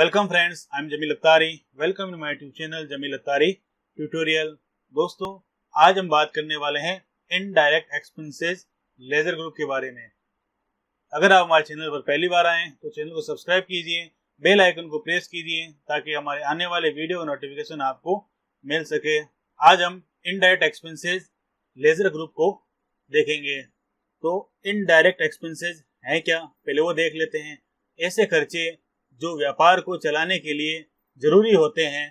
Welcome friends, I am Jameel Attari. Welcome to my YouTube channel Jameel Attari tutorial. दोस्तों, आज हम बात करने वाले हैं इनडायरेक्ट एक्सपेंसेस लेजर ग्रुप के बारे में। अगर आप हमारे चैनल पर पहली बार आए तो चैनल को सब्सक्राइब कीजिए, बेल आइकन को प्रेस कीजिए ताकि हमारे आने वाले वीडियो नोटिफिकेशन आपको मिल सके। आज हम इनडायरेक्ट एक्सपेंसेस लेजर ग्रुप को देखेंगे। तो इनडायरेक्ट एक्सपेंसेस हैं क्या, पहले वो देख लेते हैं। ऐसे खर्चे जो व्यापार को चलाने के लिए जरूरी होते हैं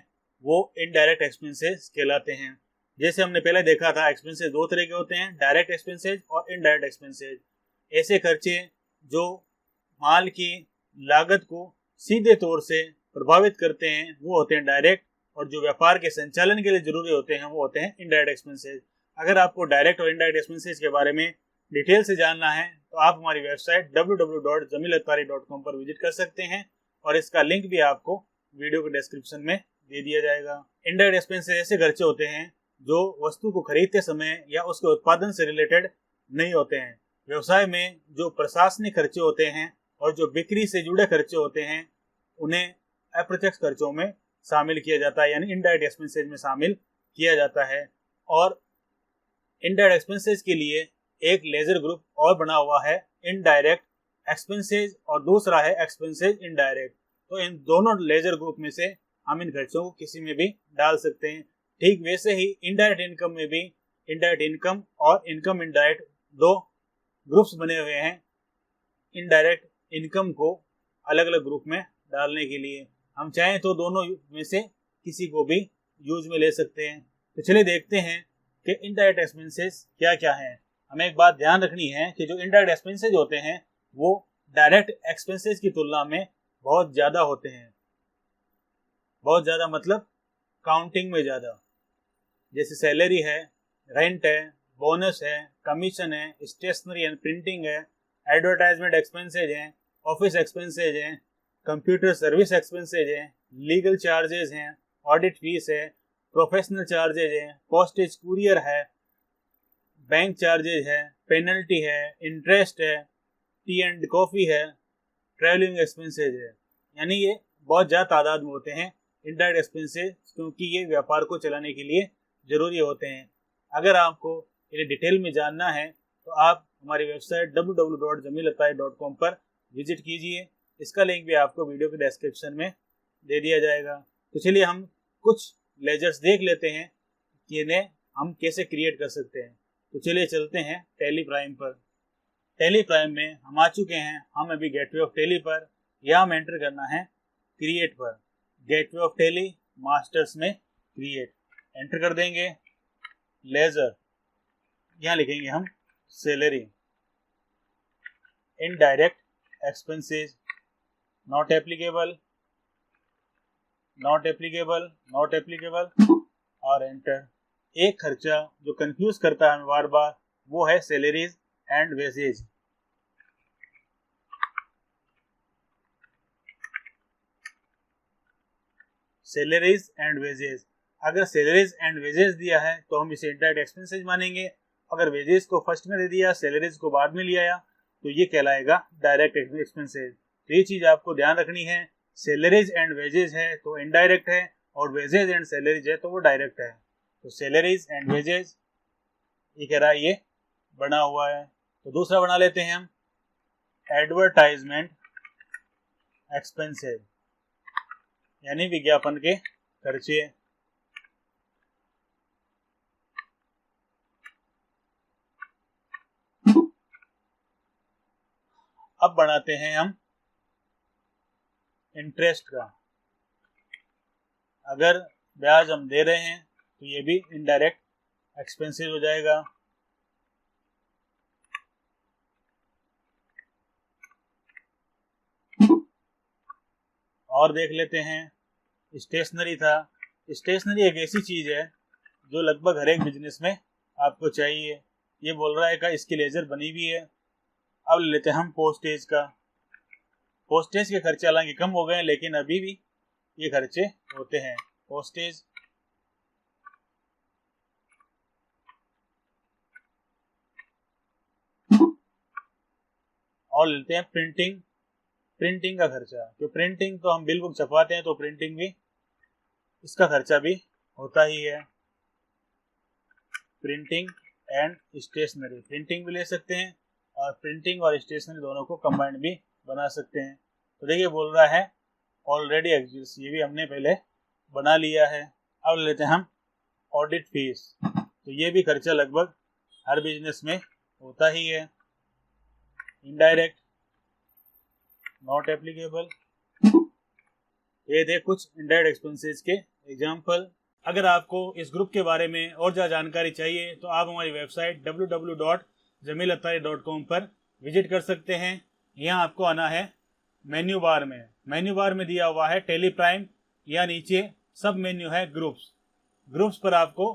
वो इनडायरेक्ट एक्सपेंसेस कहलाते हैं। जैसे हमने पहले देखा था, एक्सपेंसेस दो तरह के होते हैं, डायरेक्ट एक्सपेंसेस और इनडायरेक्ट एक्सपेंसेस। ऐसे खर्चे जो माल की लागत को सीधे तौर से प्रभावित करते हैं वो होते हैं डायरेक्ट, और जो व्यापार के संचालन के लिए जरूरी होते हैं वो होते हैं इनडायरेक्ट एक्सपेंसेस। अगर आपको डायरेक्ट और इनडायरेक्ट एक्सपेंसेस के बारे में डिटेल से जानना है तो आप हमारी वेबसाइट www.jamilattari.com पर विजिट कर सकते हैं और इसका लिंक भी आपको वीडियो के डिस्क्रिप्शन में दे दिया जाएगा। इनडायरेक्ट एक्सपेंसेस ऐसे खर्चे होते हैं जो वस्तु को खरीदते समय या उसके उत्पादन से रिलेटेड नहीं होते हैं। व्यवसाय में जो प्रशासनिक खर्चे होते हैं और जो बिक्री से जुड़े खर्चे होते हैं उन्हें अप्रत्यक्ष खर्चों में शामिल किया जाता है, यानी इनडायरेक्ट एक्सपेंसेस में शामिल किया जाता है। और इनडायरेक्ट एक्सपेंसेस के लिए एक लेजर ग्रुप और बना हुआ है, इनडायरेक्ट एक्सपेंसेस, और दूसरा है एक्सपेंसेस इनडायरेक्ट। तो इन दोनों लेजर ग्रुप में से हम इन खर्चों को किसी में भी डाल सकते हैं। ठीक वैसे ही इनडायरेक्ट इनकम में भी इनडायरेक्ट इनकम और इनकम इनडायरेक्ट दो ग्रुप्स बने हुए हैं। इनडायरेक्ट इनकम को अलग अलग ग्रुप में डालने के लिए हम चाहें तो दोनों में से किसी को भी यूज में ले सकते हैं। तो चलिए देखते हैं कि इनडायरेक्ट एक्सपेंसेस क्या क्या हैं। हमें एक बात ध्यान रखनी है कि जो इनडायरेक्ट एक्सपेंसेस होते हैं वो डायरेक्ट एक्सपेंसेस की तुलना में बहुत ज्यादा होते हैं। बहुत ज्यादा मतलब काउंटिंग में ज्यादा। जैसे सैलरी है, रेंट है, बोनस है, कमीशन है, स्टेशनरी एंड प्रिंटिंग है, एडवर्टाइजमेंट एक्सपेंसेज हैं, ऑफिस एक्सपेंसेज हैं, कंप्यूटर सर्विस एक्सपेंसेज हैं, लीगल चार्जेस हैं, ऑडिट फीस है, प्रोफेशनल चार्जेज हैं, पोस्टेज कुरियर है, बैंक चार्जेज है, पेनल्टी है, इंटरेस्ट है, टी एंड कॉफी है, ट्रैवलिंग एक्सपेंसेज है। यानी ये बहुत ज़्यादा तादाद में होते हैं इनडायरेक्ट एक्सपेंसेज, क्योंकि ये व्यापार को चलाने के लिए ज़रूरी होते हैं। अगर आपको इन्हें डिटेल में जानना है तो आप हमारी वेबसाइट www.jamilattari.com पर विजिट कीजिए। इसका लिंक भी आपको वीडियो के डिस्क्रिप्शन में दे दिया जाएगा। तो चलिए हम कुछ लेजर्स देख लेते हैं कि इन्हें हम कैसे क्रिएट कर सकते हैं। तो चलिए चलते हैं टैली प्राइम पर। टैली प्राइम में हम आ चुके हैं। हम अभी गेटवे ऑफ टैली पर, यहाँ हम एंटर करना है क्रिएट पर। गेटवे ऑफ टैली मास्टर्स में क्रिएट एंटर कर देंगे। लेजर, यहाँ लिखेंगे हम salary. Indirect expenses not applicable, not applicable, not applicable और एंटर। एक खर्चा जो कंफ्यूज करता है हमें बार बार वो है salaries and wages. Salaries and wages, अगर सैलरीज एंड वेजेस दिया है तो हम इसे इनडायरेक्ट एक्सपेंसेस मानेंगे। अगर वेजेस को फर्स्ट में दे दिया, सैलरीज को बाद में लिया तो ये कहलाएगा डायरेक्ट एक्सपेंसेस। तो ये चीज आपको ध्यान रखनी है। सैलरीज एंड वेजेस है तो इनडायरेक्ट है, और वेजेस एंड सैलरीज है तो वो डायरेक्ट है। तो सैलरीज एंड वेजेस ये कह रहा है, ये बना हुआ है। तो दूसरा बना लेते हैं हम एडवर्टाइजमेंट एक्सपेंसेस, यानी विज्ञापन के खर्चे। अब बनाते हैं हम इंटरेस्ट का। अगर ब्याज हम दे रहे हैं तो ये भी इनडायरेक्ट एक्सपेंसेस हो जाएगा। और देख लेते हैं स्टेशनरी था। स्टेशनरी एक ऐसी चीज है जो लगभग हर एक बिजनेस में आपको चाहिए। ये बोल रहा है कि इसकी लेजर बनी हुई है। अब लेते हैं हम पोस्टेज का। पोस्टेज के खर्चे हालांकि कम हो गए लेकिन अभी भी ये खर्चे होते हैं। पोस्टेज, और लेते हैं प्रिंटिंग। प्रिंटिंग का खर्चा, तो प्रिंटिंग तो हम बिल बुक छपवाते हैं तो प्रिंटिंग भी, इसका खर्चा भी होता ही है। प्रिंटिंग एंड स्टेशनरी, प्रिंटिंग भी ले सकते हैं और प्रिंटिंग और स्टेशनरी दोनों को कंबाइंड भी बना सकते हैं। तो देखिए बोल रहा है ऑलरेडी एग्जिस्ट, ये भी हमने पहले बना लिया है। अब लेते हैं हम ऑडिट फीस, तो ये भी खर्चा लगभग हर बिजनेस में होता ही है। इनडायरेक्ट, नॉट एप्लीकेबल, ये थे कुछ इनडायरेक्ट एक्सपेंसेस के एग्जाम्पल। अगर आपको इस ग्रुप के बारे में और ज़्यादा जानकारी चाहिए तो आप हमारी वेबसाइट www.jamilattari.com पर विजिट कर सकते हैं। यहाँ आपको आना है मेन्यू बार में, मेन्यू बार में दिया हुआ है टेली प्राइम, या नीचे सब मेन्यू है ग्रुप्स, ग्रुप्स पर आपको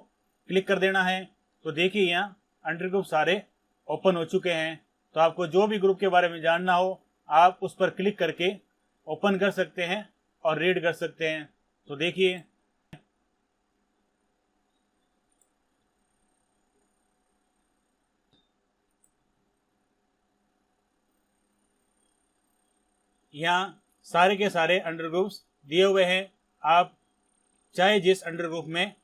क्लिक कर देना है। तो देखिए यहाँ अंडर ग्रुप सारे ओपन हो चुके हैं। तो आपको जो भी ग्रुप के बारे में जानना हो आप उस पर क्लिक करके ओपन कर सकते हैं और रीड कर सकते हैं। तो देखिए यहाँ सारे के सारे अंडर ग्रुप्स दिए हुए हैं। आप चाहे जिस अंडर ग्रुप में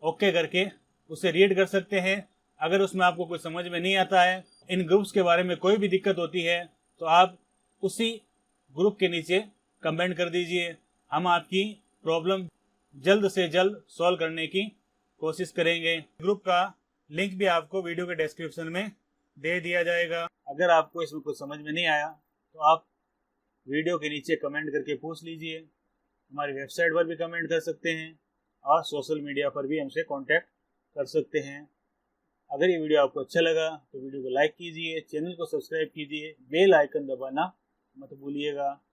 ओके करके उसे रीड कर सकते हैं। अगर उसमें आपको कुछ समझ में नहीं आता है, इन ग्रुप्स के बारे में कोई भी दिक्कत होती है, तो आप उसी ग्रुप के नीचे कमेंट कर दीजिए। हम आपकी प्रॉब्लम जल्द से जल्द सॉल्व करने की कोशिश करेंगे। ग्रुप का लिंक भी आपको वीडियो के डिस्क्रिप्शन में दे दिया जाएगा। अगर आपको इसमें कुछ समझ में नहीं आया तो आप वीडियो के नीचे कमेंट करके पूछ लीजिए। हमारी वेबसाइट पर भी कमेंट कर सकते हैं और सोशल मीडिया पर भी हमसे कांटेक्ट कर सकते हैं। अगर ये वीडियो आपको अच्छा लगा तो वीडियो को लाइक कीजिए, चैनल को सब्सक्राइब कीजिए, बेल आइकन दबाना मत भूलिएगा।